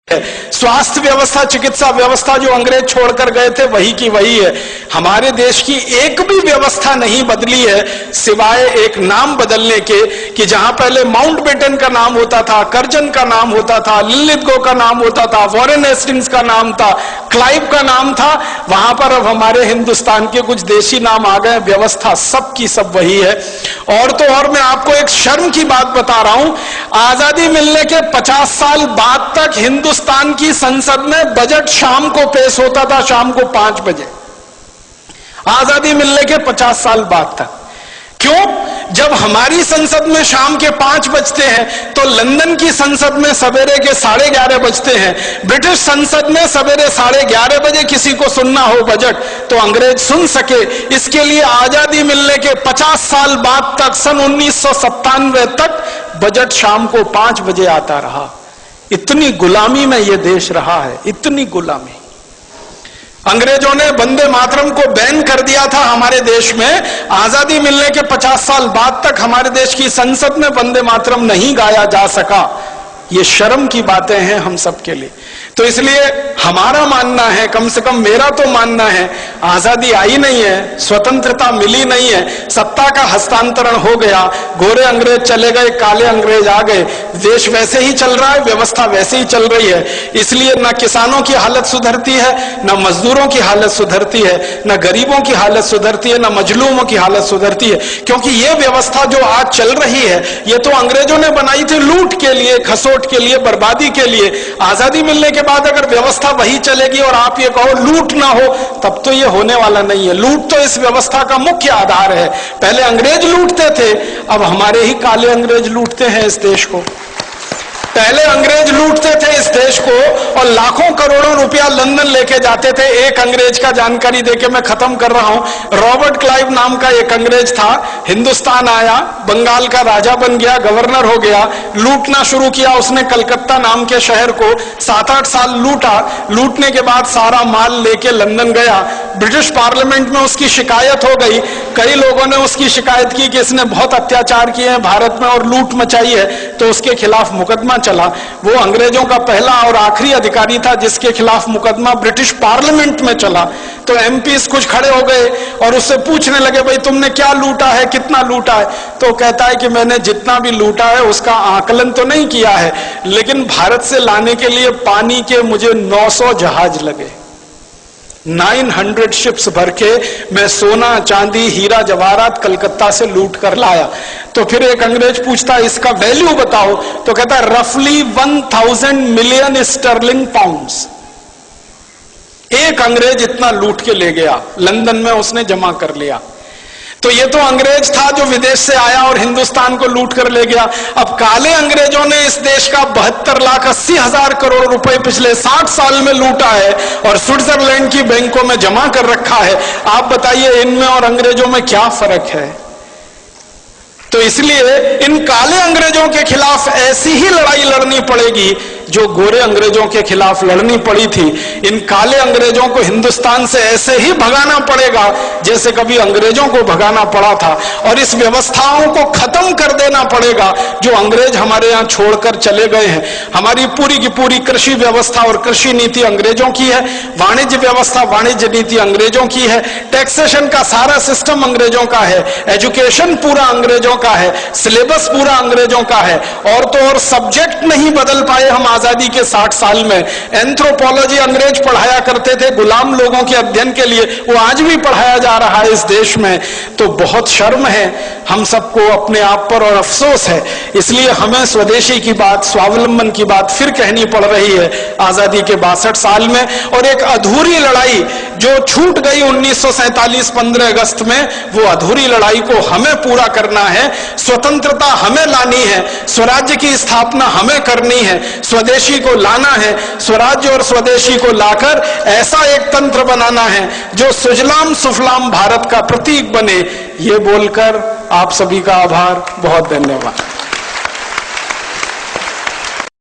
स्वास्थ्य व्यवस्था, चिकित्सा व्यवस्था जो अंग्रेज छोड़कर गए थे वही की वही है। हमारे देश की एक भी व्यवस्था नहीं बदली है सिवाय एक नाम बदलने के, कि जहां पहले माउंटबेटन का नाम होता था, कर्जन का नाम होता था, लिलिथगो का नाम होता था, वॉरेन हेस्टिंग्स का नाम था, क्लाइव का नाम था, वहां पर अब हमारे हिंदुस्तान के कुछ देशी नाम आ गए। व्यवस्था सब की सब वही है। और तो और मैं आपको एक शर्म की बात बता रहा हूं, आजादी मिलने के 50 साल बाद तक हिंदुस्तान की संसद में बजट शाम को पेश होता था, शाम को 5 बजे। आजादी मिलने के 50 साल बाद तक। क्यों? जब हमारी संसद में शाम के 5 बजते हैं तो लंदन की संसद में सवेरे के 11:30 बजते हैं। ब्रिटिश संसद में सवेरे 11:30 बजे किसी को सुनना हो बजट तो अंग्रेज सुन सके, इसके लिए आजादी मिलने के 50 साल बाद तक, सन 1997 तक बजट शाम को 5 बजे आता रहा। इतनी गुलामी में यह देश रहा है, इतनी गुलामी। अंग्रेजों ने वंदे मातरम को बैन कर दिया था हमारे देश में। आजादी मिलने के 50 साल बाद तक हमारे देश की संसद में वंदे मातरम नहीं गाया जा सका। ये शर्म की बातें हैं हम सबके लिए। तो इसलिए हमारा मानना है, कम से कम मेरा तो मानना है, आजादी आई नहीं है, स्वतंत्रता मिली नहीं है, सत्ता का हस्तांतरण हो गया, गोरे अंग्रेज चले गए, काले अंग्रेज आ गए, देश वैसे ही चल रहा है, व्यवस्था वैसे ही चल रही है। इसलिए न किसानों की हालत सुधरती है, न मजदूरों की हालत सुधरती है, न गरीबों की हालत सुधरती है, न मजलूमों की हालत सुधरती है। क्योंकि ये व्यवस्था जो आज चल रही है ये तो अंग्रेजों ने बनाई थी लूट के लिए, खसोट के लिए, बर्बादी के लिए। आजादी मिलने के बाद अगर व्यवस्था वही चलेगी और आप ये कहो लूट ना हो, तब तो ये होने वाला नहीं है। लूट तो इस व्यवस्था का मुख्य आधार है। पहले अंग्रेज लूटते थे, अब हमारे ही काले अंग्रेज लूटते हैं इस देश को। पहले अंग्रेज लूटते थे इस देश को और लाखों करोड़ों रुपया लंदन लेके जाते थे। एक अंग्रेज का जानकारी देके मैं खत्म कर रहा हूं। रॉबर्ट क्लाइव नाम का एक अंग्रेज था, हिंदुस्तान आया, बंगाल का राजा बन गया, गवर्नर हो गया, लूटना शुरू किया उसने। कलकत्ता नाम के शहर को 7-8 साल लूटा। लूटने के बाद सारा माल लेके लंदन गया। ब्रिटिश पार्लियामेंट में उसकी शिकायत हो गई। कई लोगों ने उसकी शिकायत की कि इसने बहुत अत्याचार किए हैं भारत में और लूट मचाई है, तो उसके खिलाफ मुकदमा चला। वो अंग्रेजों का पहला और आखिरी अधिकारी था जिसके खिलाफ मुकदमा ब्रिटिश पार्लियामेंट में चला। तो एमपीस कुछ खड़े हो गए और उससे पूछने लगे, भाई तुमने क्या लूटा है, कितना लूटा है? तो कहता है कि मैंने जितना भी लूटा है उसका आकलन तो नहीं किया है, लेकिन भारत से लाने के लिए पानी के मुझे 900 जहाज लगे, 900 शिप्स भर के मैं सोना, चांदी, हीरा जवाहरात कलकत्ता से लूट कर लाया। तो फिर एक अंग्रेज पूछता इसका वैल्यू बताओ, तो कहता है रफली 1000 मिलियन स्टर्लिंग पाउंड्स। एक अंग्रेज इतना लूट के ले गया, लंदन में उसने जमा कर लिया। तो ये तो अंग्रेज था जो विदेश से आया और हिंदुस्तान को लूट कर ले गया। अब काले अंग्रेजों ने इस देश का 72,80,000 करोड़ रुपए पिछले 60 साल में लूटा है और स्विट्जरलैंड की बैंकों में जमा कर रखा है। आप बताइए इनमें और अंग्रेजों में क्या फर्क है? तो इसलिए इन काले अंग्रेजों के खिलाफ ऐसी ही लड़ाई लड़नी पड़ेगी जो गोरे अंग्रेजों के खिलाफ लड़नी पड़ी थी। इन काले अंग्रेजों को हिंदुस्तान से ऐसे ही भगाना पड़ेगा जैसे कभी अंग्रेजों को भगाना पड़ा था, और इस व्यवस्थाओं को खत्म कर देना पड़ेगा जो अंग्रेज हमारे यहां छोड़कर चले गए हैं। हमारी पूरी की पूरी कृषि व्यवस्था और कृषि नीति अंग्रेजों की है, वाणिज्य व्यवस्था, वाणिज्य नीति अंग्रेजों की है, टैक्सेशन का सारा सिस्टम अंग्रेजों का है, एजुकेशन पूरा अंग्रेजों का है, सिलेबस पूरा अंग्रेजों का है। और तो और सब्जेक्ट नहीं बदल पाए हम आजादी के 60 साल में। एंथ्रोपोलॉजी अंग्रेज पढ़ाया करते थे गुलाम लोगों के अध्ययन के लिए, वो आज भी पढ़ाया जा रहा है इस देश में। तो बहुत शर्म है हम सबको अपने आप पर और अफसोस है। इसलिए हमें स्वदेशी की बात, स्वावलंबन की बात फिर कहनी पड़ रही है आजादी के 62 साल में। और एक अधूरी लड़ाई जो छूट गई 1947 15 अगस्त में, वो अधूरी लड़ाई को हमें पूरा करना है। स्वतंत्रता हमें लानी है, स्वराज्य की स्थापना हमें करनी है, स्वदेशी को लाना है, स्वराज्य और स्वदेशी को लाकर ऐसा एक तंत्र बनाना है जो सुजलाम सुफलाम भारत का प्रतीक बने। ये बोलकर आप सभी का आभार, बहुत धन्यवाद।